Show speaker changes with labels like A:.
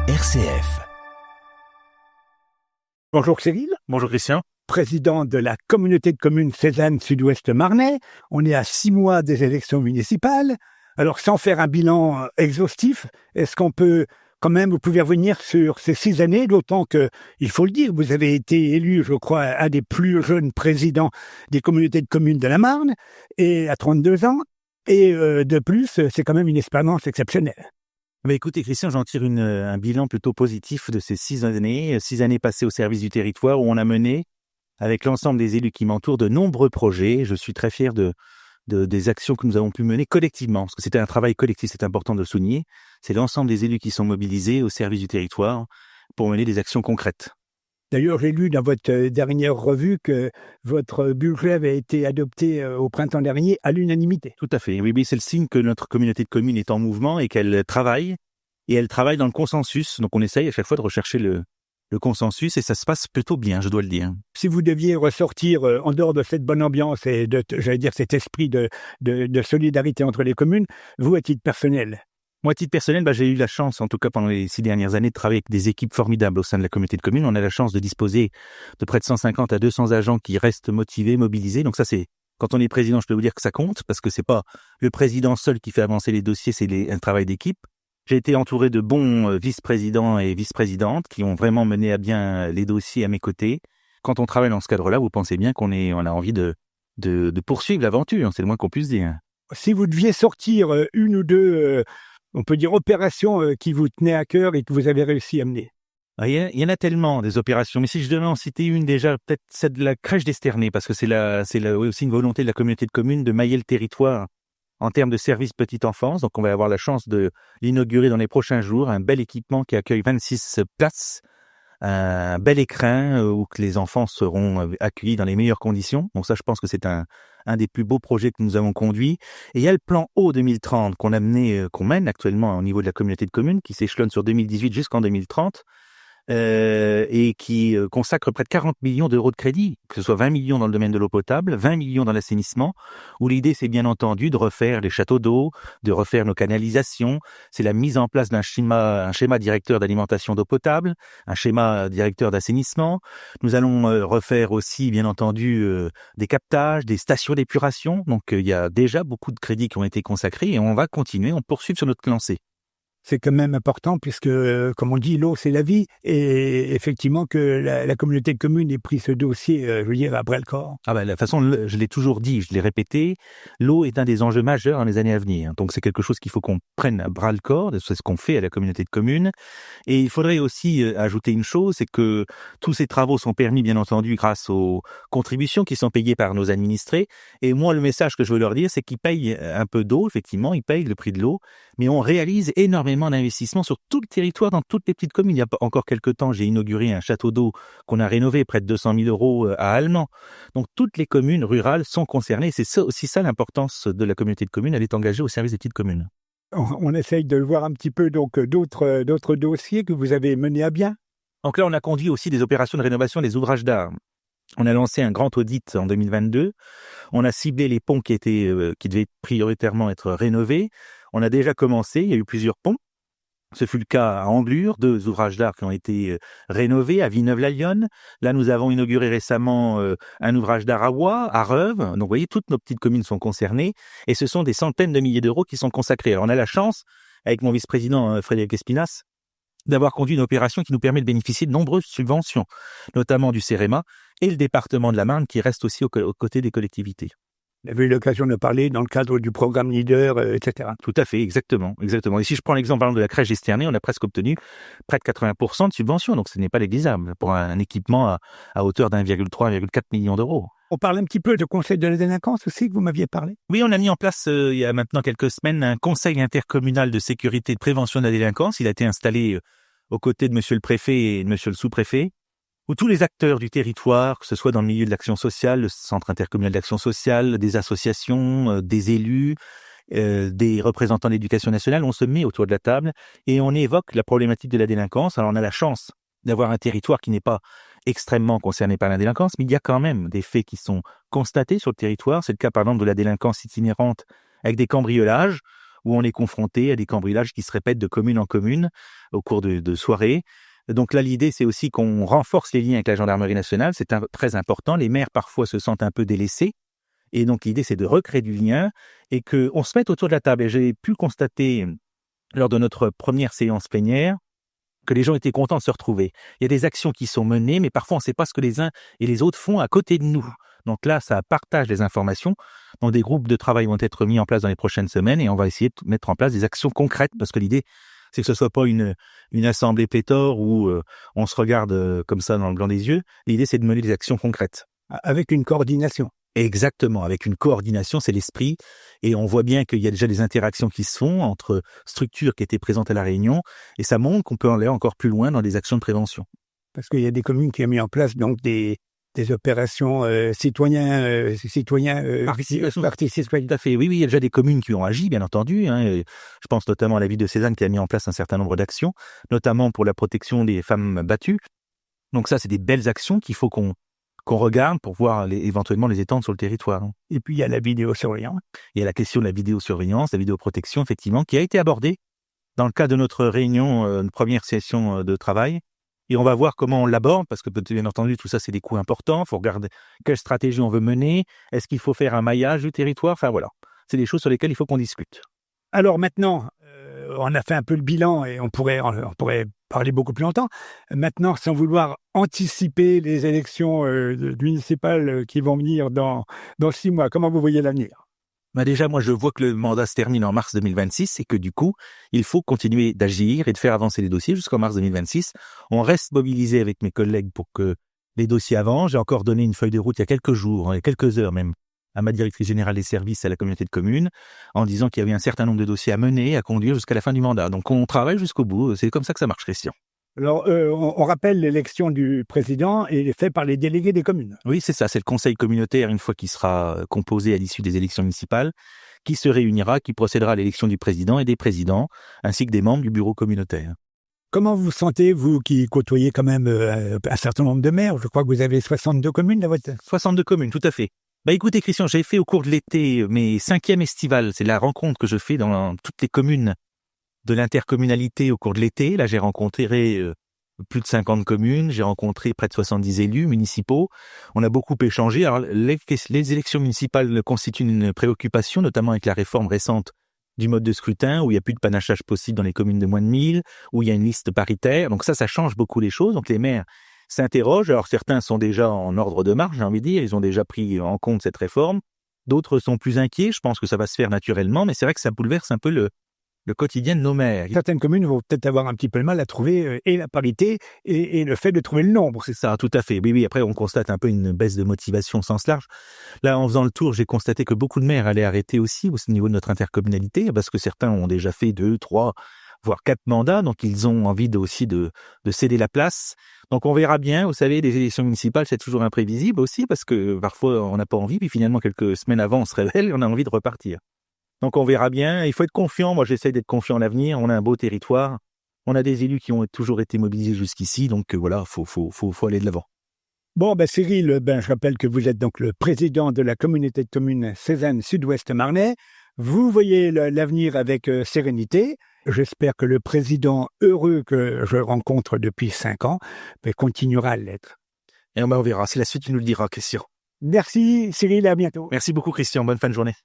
A: RCF.
B: Bonjour Cyril.
C: Bonjour Christian.
B: Président de la communauté de communes Cézanne Sud-Ouest Marnais. On est à 6 mois des élections municipales. Alors, sans faire un bilan exhaustif, est-ce qu'on peut quand même, vous pouvez revenir sur ces 6 années, d'autant que, il faut le dire, vous avez été élu, je crois, un des plus jeunes présidents des communautés de communes de la Marne, et à 32 ans. Et de plus, c'est quand même une expérience exceptionnelle.
C: Écoutez Christian, j'en tire un bilan plutôt positif de ces 6 années passées au service du territoire où on a mené, avec l'ensemble des élus qui m'entourent, de nombreux projets. Je suis très fier des actions que nous avons pu mener collectivement, parce que c'était un travail collectif, c'est important de le souligner. C'est l'ensemble des élus qui sont mobilisés au service du territoire pour mener des actions concrètes.
B: D'ailleurs, j'ai lu dans votre dernière revue que votre budget avait été adopté au printemps dernier à l'unanimité.
C: Tout à fait. Oui, c'est le signe que notre communauté de communes est en mouvement et qu'elle travaille. Et elle travaille dans le consensus. Donc, on essaye à chaque fois de rechercher le consensus et ça se passe plutôt bien, je dois le dire.
B: Si vous deviez ressortir en dehors de cette bonne ambiance et cet esprit de solidarité entre les communes, vous, à titre personnel?
C: Moi, à titre personnel, j'ai eu la chance, en tout cas pendant les 6 dernières années, de travailler avec des équipes formidables au sein de la communauté de communes. On a la chance de disposer de près de 150 à 200 agents qui restent motivés, mobilisés. Donc ça, c'est, quand on est président, je peux vous dire que ça compte, parce que c'est pas le président seul qui fait avancer les dossiers, c'est un travail d'équipe. J'ai été entouré de bons vice-présidents et vice-présidentes qui ont vraiment mené à bien les dossiers à mes côtés. Quand on travaille dans ce cadre-là, vous pensez bien qu'on a envie de poursuivre l'aventure, c'est le moins qu'on puisse dire.
B: Si vous deviez sortir une ou deux, on peut dire, opérations qui vous tenaient à cœur et que vous avez réussi à mener.
C: Il y en a tellement des opérations, mais si je devais en citer une déjà, peut-être celle de la crèche d'Esternay, parce que c'est aussi une volonté de la communauté de communes de mailler le territoire en termes de services petite enfance. Donc on va avoir la chance de l'inaugurer dans les prochains jours, un bel équipement qui accueille 26 places, un bel écrin où que les enfants seront accueillis dans les meilleures conditions. Donc ça, je pense que c'est un des plus beaux projets que nous avons conduits. Et il y a le plan Eau 2030 qu'on mène actuellement au niveau de la communauté de communes, qui s'échelonne sur 2018 jusqu'en 2030, et qui consacre près de 40 millions d'euros de crédit, que ce soit 20 millions dans le domaine de l'eau potable, 20 millions dans l'assainissement, où l'idée, c'est bien entendu de refaire les châteaux d'eau, de refaire nos canalisations. C'est la mise en place d'un schéma directeur d'alimentation d'eau potable, un schéma directeur d'assainissement. Nous allons refaire aussi, bien entendu, des captages, des stations d'épuration. Donc, il y a déjà beaucoup de crédits qui ont été consacrés et on va continuer, on poursuit sur notre lancée.
B: C'est quand même important puisque, comme on dit, l'eau, c'est la vie. Et effectivement, que la communauté de communes ait pris ce dossier, à bras-le-corps.
C: De la façon, je l'ai toujours dit, je l'ai répété, l'eau est un des enjeux majeurs dans les années à venir. Donc, c'est quelque chose qu'il faut qu'on prenne à bras-le-corps. C'est ce qu'on fait à la communauté de communes. Et il faudrait aussi ajouter une chose, c'est que tous ces travaux sont permis, bien entendu, grâce aux contributions qui sont payées par nos administrés. Et moi, le message que je veux leur dire, c'est qu'ils payent un peu d'eau, effectivement, ils payent le prix de l'eau, mais on réalise énormément d'investissements sur tout le territoire, dans toutes les petites communes. Il y a encore quelques temps, j'ai inauguré un château d'eau qu'on a rénové, près de 200 000 euros à Allemand. Donc, toutes les communes rurales sont concernées. C'est aussi ça l'importance de la communauté de communes. Elle est engagée au service des petites communes.
B: On essaye de voir un petit peu donc d'autres dossiers que vous avez menés à bien.
C: Donc là, on a conduit aussi des opérations de rénovation des ouvrages d'art. On a lancé un grand audit en 2022. On a ciblé les ponts qui devaient prioritairement être rénovés. On a déjà commencé, il y a eu plusieurs ponts. Ce fut le cas à Anglure, 2 ouvrages d'art qui ont été rénovés, à Villeneuve-la-Lyonne. Là, nous avons inauguré récemment un ouvrage d'art à Roye, à Reuve. Donc, vous voyez, toutes nos petites communes sont concernées et ce sont des centaines de milliers d'euros qui sont consacrés. Alors, on a la chance, avec mon vice-président Frédéric Espinas, d'avoir conduit une opération qui nous permet de bénéficier de nombreuses subventions, notamment du CEREMA et le département de la Marne qui reste aussi aux côtés des collectivités.
B: Vous avez eu l'occasion de parler dans le cadre du programme Leader, etc.
C: Tout à fait, exactement. Et si je prends l'exemple par exemple de la crèche d'Esternay, on a presque obtenu près de 80% de subventions, donc ce n'est pas négligeable pour un équipement à hauteur d'1,3-1,4 million d'euros.
B: On parle un petit peu de conseil de la délinquance aussi, que vous m'aviez parlé.
C: Oui, on a mis en place il y a maintenant quelques semaines un conseil intercommunal de sécurité et de prévention de la délinquance. Il a été installé aux côtés de monsieur le préfet et de monsieur le sous-préfet, où tous les acteurs du territoire, que ce soit dans le milieu de l'action sociale, le centre intercommunal d'action sociale, des associations, des élus, des représentants de l'éducation nationale, on se met autour de la table et on évoque la problématique de la délinquance. Alors on a la chance d'avoir un territoire qui n'est pas extrêmement concerné par la délinquance, mais il y a quand même des faits qui sont constatés sur le territoire. C'est le cas par exemple de la délinquance itinérante avec des cambriolages, où on est confronté à des cambriolages qui se répètent de commune en commune au cours de soirées. Donc là, l'idée, c'est aussi qu'on renforce les liens avec la gendarmerie nationale. C'est très important. Les maires, parfois, se sentent un peu délaissés. Et donc, l'idée, c'est de recréer du lien et qu'on se mette autour de la table. Et j'ai pu constater, lors de notre première séance plénière, que les gens étaient contents de se retrouver. Il y a des actions qui sont menées, mais parfois, on ne sait pas ce que les uns et les autres font à côté de nous. Donc là, ça partage des informations. Donc, des groupes de travail vont être mis en place dans les prochaines semaines et on va essayer de mettre en place des actions concrètes parce que l'idée, c'est que ce soit pas une assemblée pléthore où on se regarde comme ça dans le blanc des yeux. L'idée, c'est de mener des actions concrètes.
B: Avec une coordination.
C: Exactement, avec une coordination, c'est l'esprit. Et on voit bien qu'il y a déjà des interactions qui se font entre structures qui étaient présentes à la réunion. Et ça montre qu'on peut aller encore plus loin dans des actions de prévention.
B: Parce qu'il y a des communes qui ont mis en place donc des opérations citoyens
C: Participation.
B: participation.
C: Tout à fait. Oui, il y a déjà des communes qui ont agi, bien entendu. Je pense notamment à la ville de Cézanne qui a mis en place un certain nombre d'actions, notamment pour la protection des femmes battues. Donc ça, c'est des belles actions qu'il faut qu'on regarde pour voir éventuellement les étendre sur le territoire.
B: Et puis, il y a la vidéosurveillance.
C: Il y a la question de la vidéosurveillance, la vidéoprotection, effectivement, qui a été abordée dans le cadre de notre réunion, une première session de travail. Et on va voir comment on l'aborde, parce que bien entendu, tout ça, c'est des coûts importants. Il faut regarder quelle stratégie on veut mener. Est-ce qu'il faut faire un maillage du territoire? Enfin, voilà. C'est des choses sur lesquelles il faut qu'on discute.
B: Alors maintenant, on a fait un peu le bilan et on pourrait parler beaucoup plus longtemps. Maintenant, sans vouloir anticiper les élections municipales qui vont venir dans 6 mois, comment vous voyez l'avenir?
C: Déjà, moi, je vois que le mandat se termine en mars 2026 et que du coup, il faut continuer d'agir et de faire avancer les dossiers jusqu'en mars 2026. On reste mobilisé avec mes collègues pour que les dossiers avancent. J'ai encore donné une feuille de route il y a quelques jours, il y a quelques heures même, à ma directrice générale des services à la communauté de communes, en disant qu'il y avait un certain nombre de dossiers à mener, à conduire jusqu'à la fin du mandat. Donc, on travaille jusqu'au bout. C'est comme ça que ça marche, Christian.
B: Alors, on rappelle l'élection du président et est faite par les délégués des communes.
C: Oui, c'est ça. C'est le conseil communautaire, une fois qu'il sera composé à l'issue des élections municipales, qui se réunira, qui procédera à l'élection du président et des présidents, ainsi que des membres du bureau communautaire.
B: Comment vous sentez, vous qui côtoyez quand même un certain nombre de maires? Je crois que vous avez 62 communes dans votre...
C: 62 communes, tout à fait. Écoutez, Christian, j'ai fait au cours de l'été mes 5e estivales. C'est la rencontre que je fais dans toutes les communes de l'intercommunalité au cours de l'été. Là, j'ai rencontré plus de 50 communes, j'ai rencontré près de 70 élus municipaux. On a beaucoup échangé. Alors, les élections municipales constituent une préoccupation, notamment avec la réforme récente du mode de scrutin, où il n'y a plus de panachage possible dans les communes de moins de 1000, où il y a une liste paritaire. Donc ça change beaucoup les choses. Donc les maires s'interrogent. Alors certains sont déjà en ordre de marche, j'ai envie de dire. Ils ont déjà pris en compte cette réforme. D'autres sont plus inquiets. Je pense que ça va se faire naturellement, mais c'est vrai que ça bouleverse un peu le quotidien de nos maires.
B: Certaines communes vont peut-être avoir un petit peu de mal à trouver et la parité et le fait de trouver le nombre.
C: C'est ça, tout à fait. Oui, après, on constate un peu une baisse de motivation au sens large. Là, en faisant le tour, j'ai constaté que beaucoup de maires allaient arrêter aussi au niveau de notre intercommunalité, parce que certains ont déjà fait 2, 3, voire 4 mandats, donc ils ont envie aussi de céder la place. Donc on verra bien. Vous savez, les élections municipales, c'est toujours imprévisible aussi, parce que parfois, on n'a pas envie, puis finalement, quelques semaines avant, on se révèle et on a envie de repartir. Donc on verra bien. Il faut être confiant. Moi, j'essaie d'être confiant en l'avenir. On a un beau territoire. On a des élus qui ont toujours été mobilisés jusqu'ici. Donc voilà, faut aller de l'avant.
B: Bon, Cyril, je rappelle que vous êtes donc le président de la communauté de communes Cézanne Sud-Ouest Marnais. Vous voyez l'avenir avec sérénité. J'espère que le président heureux que je rencontre depuis 5 ans continuera à l'être.
C: Et on verra. C'est la suite qui nous le dira, Christian.
B: Merci Cyril, à bientôt.
C: Merci beaucoup, Christian. Bonne fin de journée.